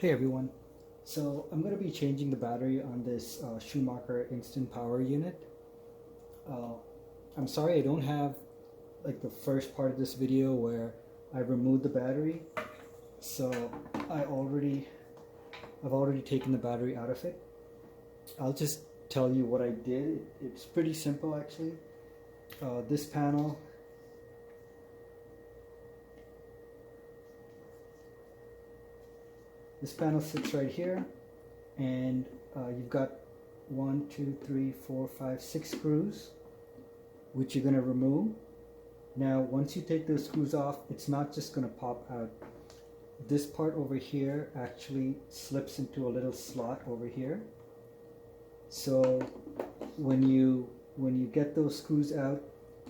Hey everyone, so I'm going to be changing the battery on this Schumacher instant power unit. Uh, I'm sorry I don't have like the first part of this video where I removed the battery. So I've already taken the battery out of it. I'll just tell you what I did. It's pretty simple actually. This panel sits right here, and you've got 1, 2, 3, 4, 5, 6 screws, which you're going to remove. Now, once you take those screws off, it's not just going to pop out. This part over here actually slips into a little slot over here. So when you get those screws out,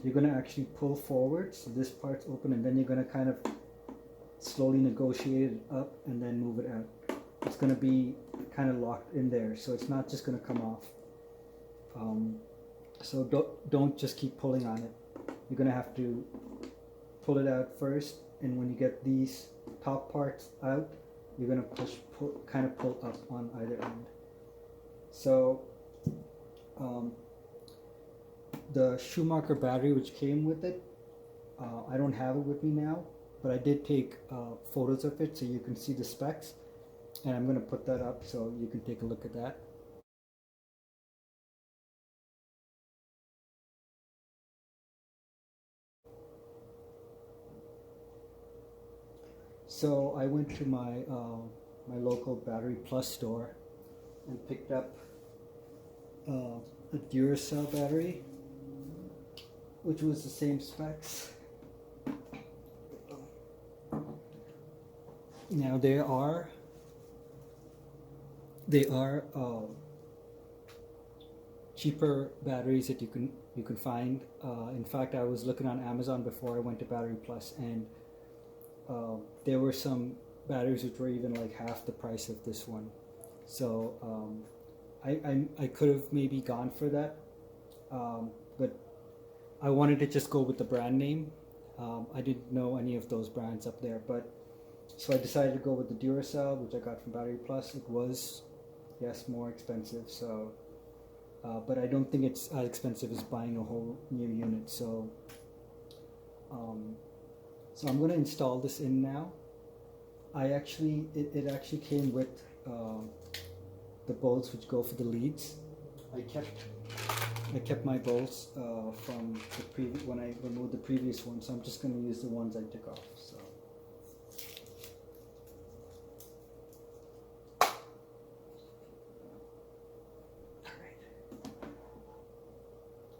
you're going to actually pull forward. So this part's open, and then you're going to kind of slowly negotiate it up and then move it out. It's going to be kind of locked in there, so it's not just going to come off. So don't just keep pulling on it. You're going to have to pull it out first, and when you get these top parts out, you're going to kind of pull up on either end. So the Schumacher battery which came with it, I don't have it with me now, but I did take photos of it so you can see the specs, and I'm going to put that up so you can take a look at that. So I went to my my local Battery Plus store and picked up a Duracell battery, which was the same specs. Now they are cheaper batteries that you can find. In fact, I was looking on Amazon before I went to Battery Plus, and there were some batteries which were even like half the price of this one. So I could have maybe gone for that, but I wanted to just go with the brand name. I didn't know any of those brands up there, but so I decided to go with the Duracell, which I got from Battery Plus. It was, yes, more expensive, so but I don't think it's as expensive as buying a whole new unit. So so I'm going to install this in now. It actually came with the bolts which go for the leads. I kept my bolts from the when I removed the previous one, so I'm just going to use the ones I took off. So.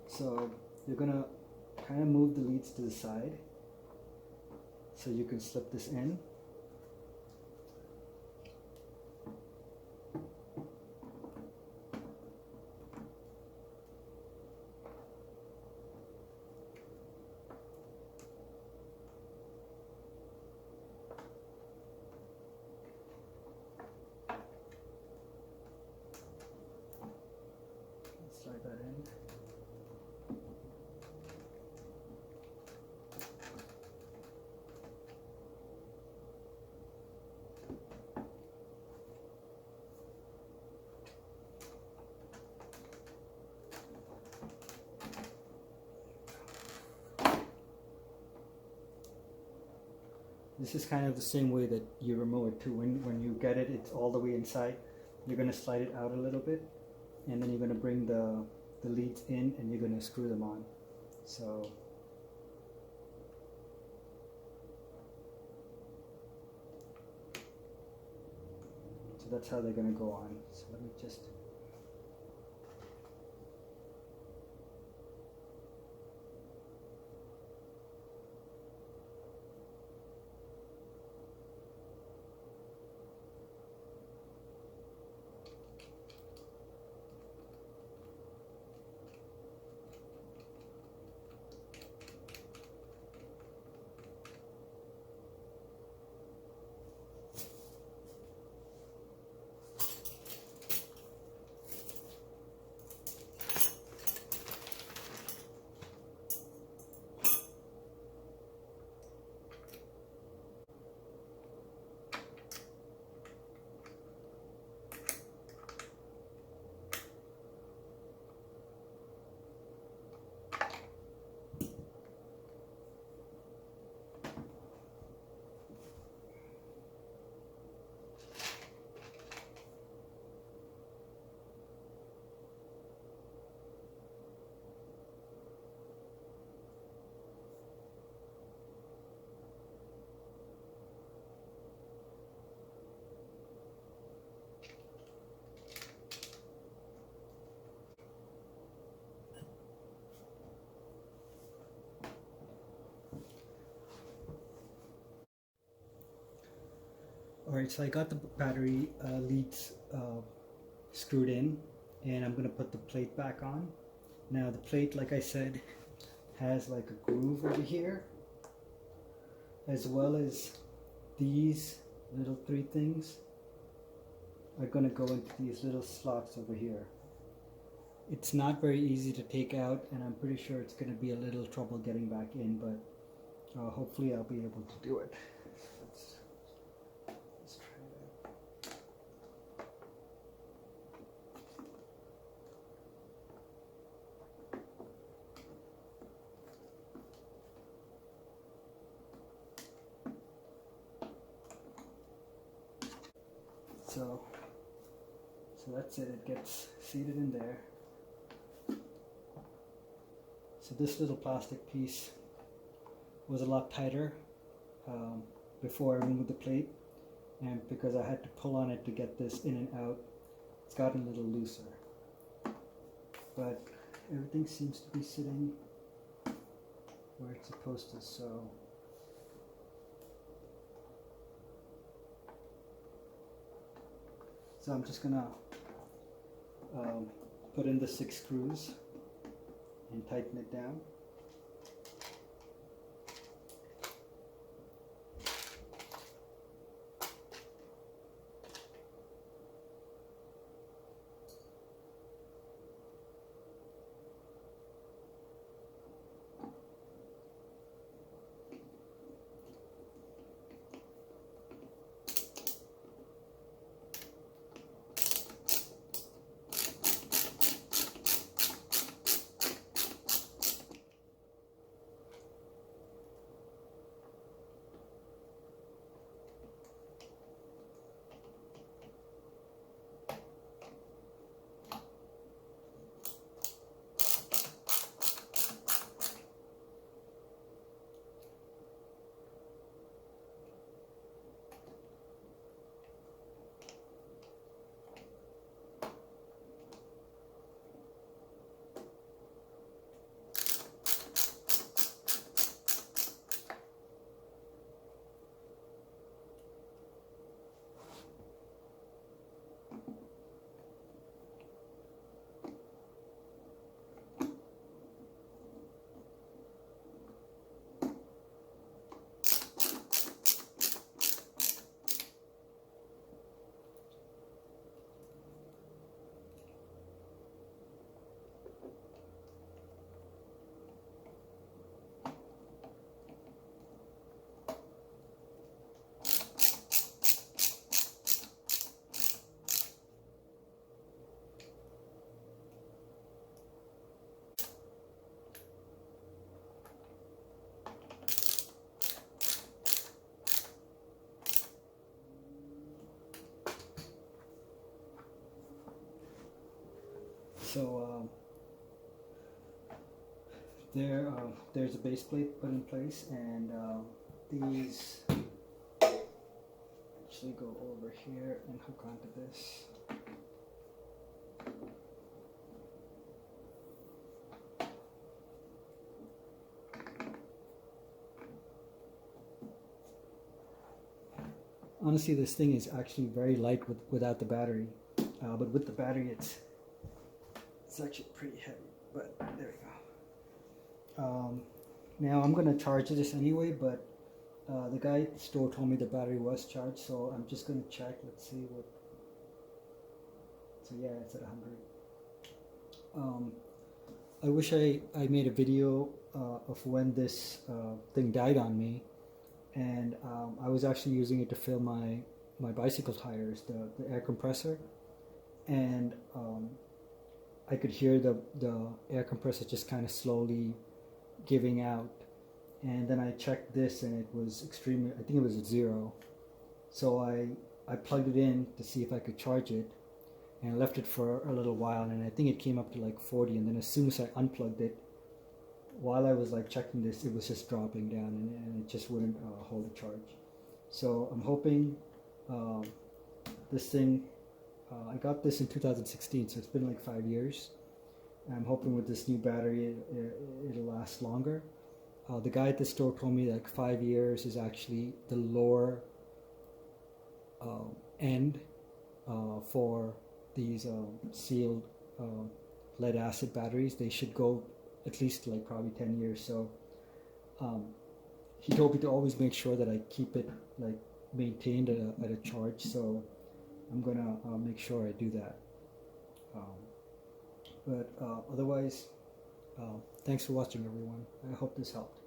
So you're going to kind of move the leads to the side so you can slip this in. Slide that in. This is kind of the same way that you remove it too. When you get it, it's all the way inside. You're going to slide it out a little bit, and then you're going to bring the leads in, and you're going to screw them on. So that's how they're going to go on. So let me just... Alright, so I got the battery leads screwed in, and I'm going to put the plate back on. Now the plate, like I said, has like a groove over here, as well as these little three things are going to go into these little slots over here. It's not very easy to take out, and I'm pretty sure it's going to be a little trouble getting back in, but hopefully I'll be able to do it. Let's try that. So that's it. It gets seated in there. So this little plastic piece was a lot tighter before I removed the plate, and because I had to pull on it to get this in and out, it's gotten a little looser. But everything seems to be sitting where it's supposed to, so I'm just gonna put in the 6 screws and tighten it down. So there's a base plate put in place, and these actually go over here and hook onto this. Honestly, this thing is actually very light without the battery, but with the battery it's actually pretty heavy, but there we go. Now I'm going to charge this anyway, but the guy at the store told me the battery was charged, so I'm just going to check. Let's see what. So yeah, it's at 100. I wish I made a video of when this thing died on me, and I was actually using it to fill my bicycle tires, the air compressor, and I could hear the air compressor just kind of slowly giving out, and then I checked this and it was extremely, I think it was at 0. So I plugged it in to see if I could charge it, and I left it for a little while, and I think it came up to like 40, and then as soon as I unplugged it, while I was like checking this, it was just dropping down, and it just wouldn't hold a charge. So I'm hoping this thing, I got this in 2016, so it's been like 5 years. I'm hoping with this new battery it'll last longer. The guy at the store told me like 5 years is actually the lower end for these sealed lead acid batteries. They should go at least like probably 10 years. So he told me to always make sure that I keep it like maintained at a charge. So I'm gonna make sure I do that. But otherwise, thanks for watching, everyone. I hope this helped.